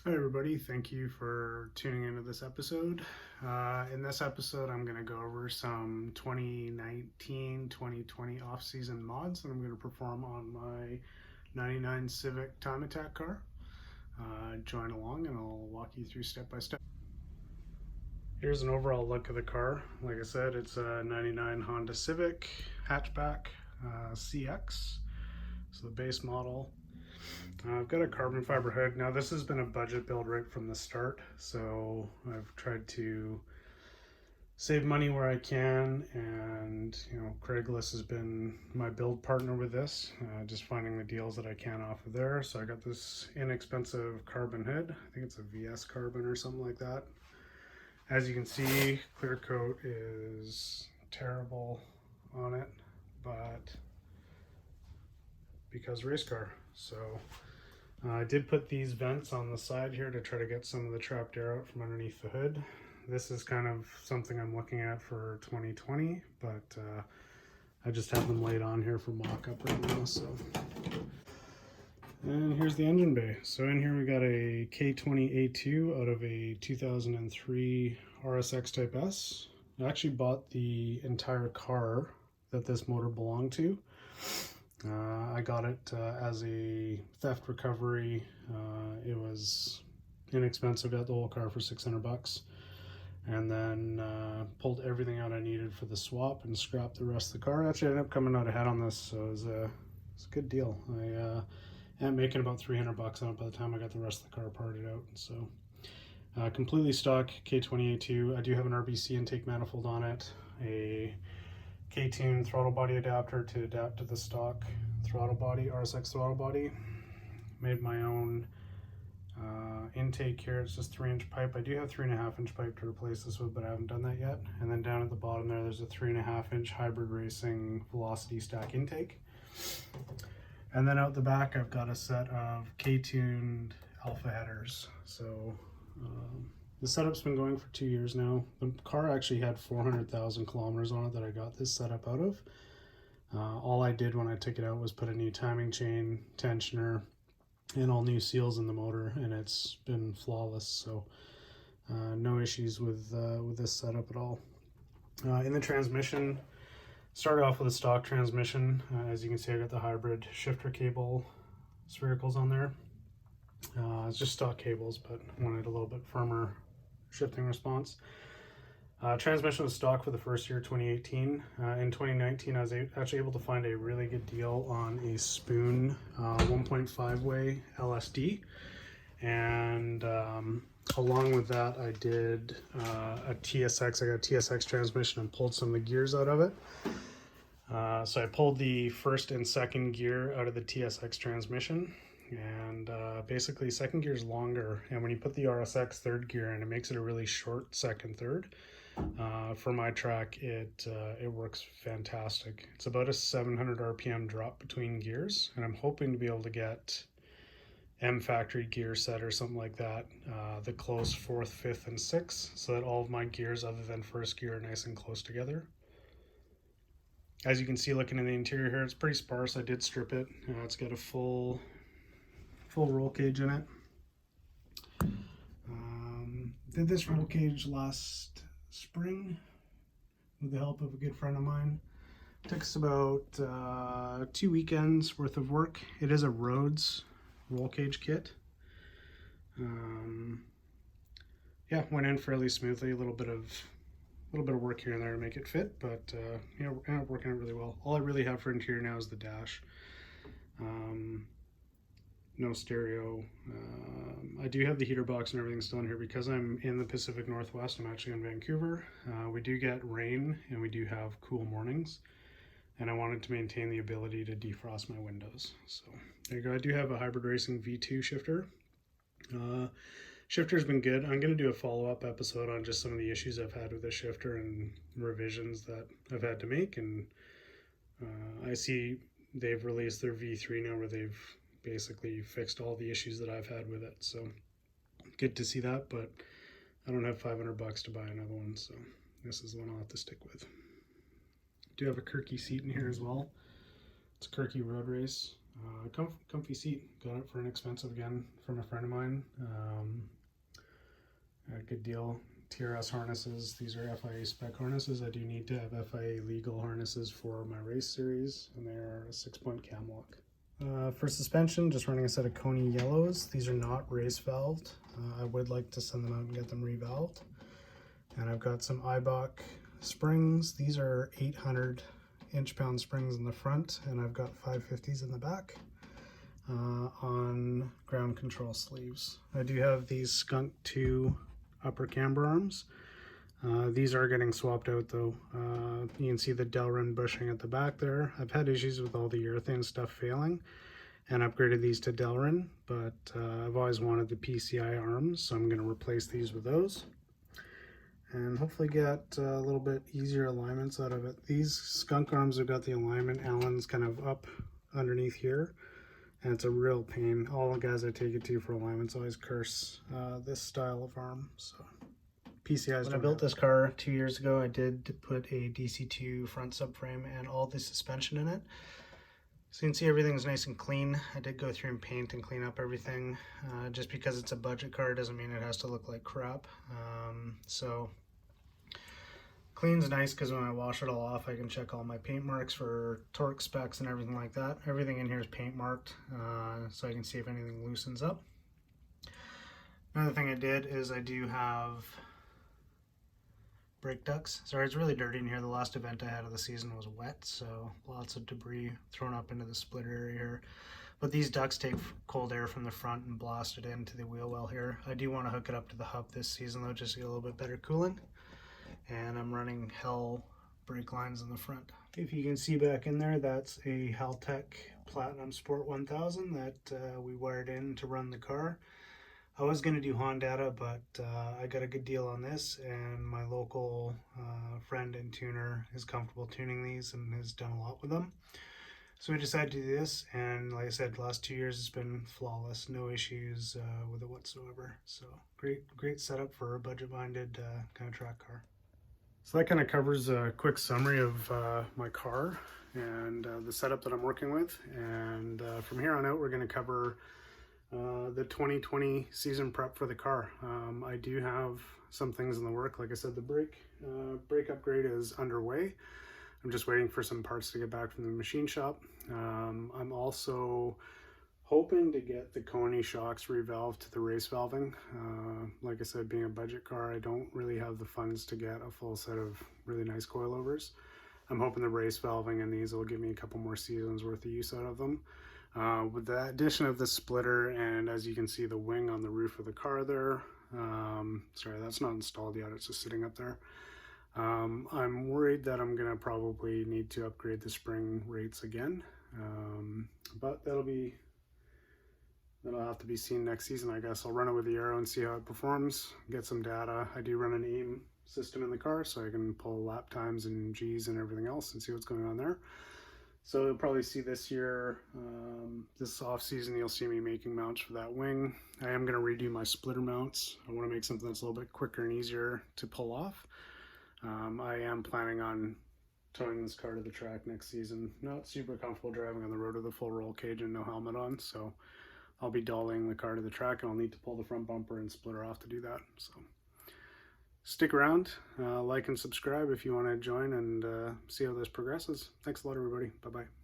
Hi everybody, thank you for tuning into this episode. In this episode I'm going to go over some 2019-2020 off-season mods that I'm going to perform on my 99 Civic Time Attack car. Join along and I'll walk you through step by step. Here's an overall look of the car. Like I said, it's a 99 Honda Civic hatchback CX, so the base model. I've got a carbon fiber hood. Now this has been a budget build right from the start, so I've tried to save money where I can, and Craigslist has been my build partner with this, just finding the deals that I can off of there. So I got this inexpensive carbon hood. I think it's a VS carbon or something like that. As you can see, clear coat is terrible on it, but because race car. So I did put these vents on the side here to try to get some of the trapped air out from underneath the hood. This is kind of something I'm looking at for 2020, but I just have them laid on here for mock-up right now. So, and here's the engine bay. So in here we got a K20A2 out of a 2003 RSX Type S. I actually bought the entire car that this motor belonged to. I got it as a theft recovery. It was inexpensive. Got the whole car for 600 bucks, and then pulled everything out I needed for the swap and scrapped the rest of the car. Actually, I ended up coming out ahead on this, so it was a good deal. I ended up making about 300 bucks on it by the time I got the rest of the car parted out. So completely stock K20A2. I do have an RBC intake manifold on it, a K-tune throttle body adapter to adapt to the stock throttle body, RSX throttle body. Made my own intake here. It's just 3-inch pipe. I do have 3.5-inch pipe to replace this with, but I haven't done that yet. And then down at the bottom there's a 3.5-inch hybrid racing velocity stack intake. And then out the back I've got a set of K-tuned alpha headers. So the setup's been going for 2 years now. The car actually had 400,000 kilometers on it that I got this setup out of. All I did when I took it out was put a new timing chain, tensioner, and all new seals in the motor, and it's been flawless. So no issues with this setup at all. In the transmission, started off with a stock transmission. As you can see, I got the hybrid shifter cable sphericals on there. It's just stock cables, but wanted a little bit firmer shifting response. Transmission was stock for the first year, 2018. In 2019, I was actually able to find a really good deal on a Spoon 1.5 way LSD, and along with that, I did a TSX. I got a TSX transmission and pulled some of the gears out of it. So I pulled the first and second gear out of the TSX transmission. And basically second gear is longer, and when you put the RSX third gear in, it makes it a really short second third. For my track, it works fantastic. It's about a 700 RPM drop between gears, and I'm hoping to be able to get M factory gear set or something like that, the close 4th, 5th, and 6th, so that all of my gears other than first gear are nice and close together. As you can see, looking in the interior here, it's pretty sparse. I did strip it. It's got a full roll cage in it. Did this roll cage last spring with the help of a good friend of mine. Took us about 2 weekends worth of work. It is a Rhodes roll cage kit. Yeah, went in fairly smoothly. A little bit of work here and there to make it fit, but ended up working out really well. All I really have for interior now is the dash. No stereo. I do have the heater box and everything still in here because I'm in the Pacific Northwest. I'm actually in Vancouver. We do get rain and we do have cool mornings, and I wanted to maintain the ability to defrost my windows. So there you go. I do have a hybrid racing V2 shifter. Shifter's been good. I'm going to do a follow-up episode on just some of the issues I've had with the shifter and revisions that I've had to make, and I see they've released their V3 now where they've basically fixed all the issues that I've had with it. So good to see that, but I don't have 500 bucks to buy another one, so this is the one I'll have to stick with. I do have a Kirky seat in here as well. It's a Kirky Road Race. Comfy seat. Got it for inexpensive again from a friend of mine. A good deal. TRS harnesses. These are FIA spec harnesses. I do need to have FIA legal harnesses for my race series, and they are a 6-point cam lock. For suspension, just running a set of Coney yellows. These are not race valved. I would like to send them out and get them revalved. And I've got some Eibach springs. These are 800 inch-pound springs in the front, and I've got 550s in the back on ground control sleeves. I do have these Skunk 2 upper camber arms. These are getting swapped out though. You can see the Delrin bushing at the back there. I've had issues with all the urethane stuff failing and upgraded these to Delrin, but I've always wanted the PCI arms, so I'm going to replace these with those and hopefully get a little bit easier alignments out of it. These Skunk arms have got the alignment Allen's kind of up underneath here, and it's a real pain. All the guys I take it to for alignments always curse this style of arm. So PCIs. When I built this car 2 years ago, I did put a DC2 front subframe and all the suspension in it. So you can see everything's nice and clean. I did go through and paint and clean up everything. Just because it's a budget car doesn't mean it has to look like crap. So clean's nice because when I wash it all off, I can check all my paint marks for torque specs and everything like that. Everything in here is paint marked, so I can see if anything loosens up. Another thing I did is I do have brake ducts. Sorry, it's really dirty in here. The last event I had of the season was wet, so lots of debris thrown up into the splitter area here. But these ducts take cold air from the front and blast it into the wheel well here. I do want to hook it up to the hub this season though, just to get a little bit better cooling. And I'm running Hell brake lines in the front. If you can see back in there, that's a Haltech Platinum Sport 1000 that we wired in to run the car. I was going to do Honda, but I got a good deal on this, and my local friend and tuner is comfortable tuning these and has done a lot with them. So we decided to do this, and like I said, the last 2 years it's been flawless, no issues with it whatsoever. So great setup for a budget-minded kind of track car. So that kind of covers a quick summary of my car and the setup that I'm working with. And from here on out, we're going to cover the 2020 season prep for the car. I do have some things in the work. Like I said, the brake upgrade is underway. I'm just waiting for some parts to get back from the machine shop. I'm also hoping to get the Coney shocks revalved to the race valving. Like I said, being a budget car, I don't really have the funds to get a full set of really nice coilovers. I'm hoping the race valving in these will give me a couple more seasons worth of use out of them. With the addition of the splitter and, as you can see, the wing on the roof of the car there, sorry, that's not installed yet, it's just sitting up there. I'm worried that I'm gonna probably need to upgrade the spring rates again, but that'll have to be seen next season, I guess. I'll run it with the Aero and see how it performs, get some data. I do run an AIM system in the car, so I can pull lap times and G's and everything else and see what's going on there. So you'll probably see this year, this off season, you'll see me making mounts for that wing. I am going to redo my splitter mounts. I want to make something that's a little bit quicker and easier to pull off. I am planning on towing this car to the track next season. Not super comfortable driving on the road with a full roll cage and no helmet on, so I'll be dollying the car to the track, and I'll need to pull the front bumper and splitter off to do that. So stick around, like and subscribe if you want to join and see how this progresses. Thanks a lot, everybody. Bye-bye.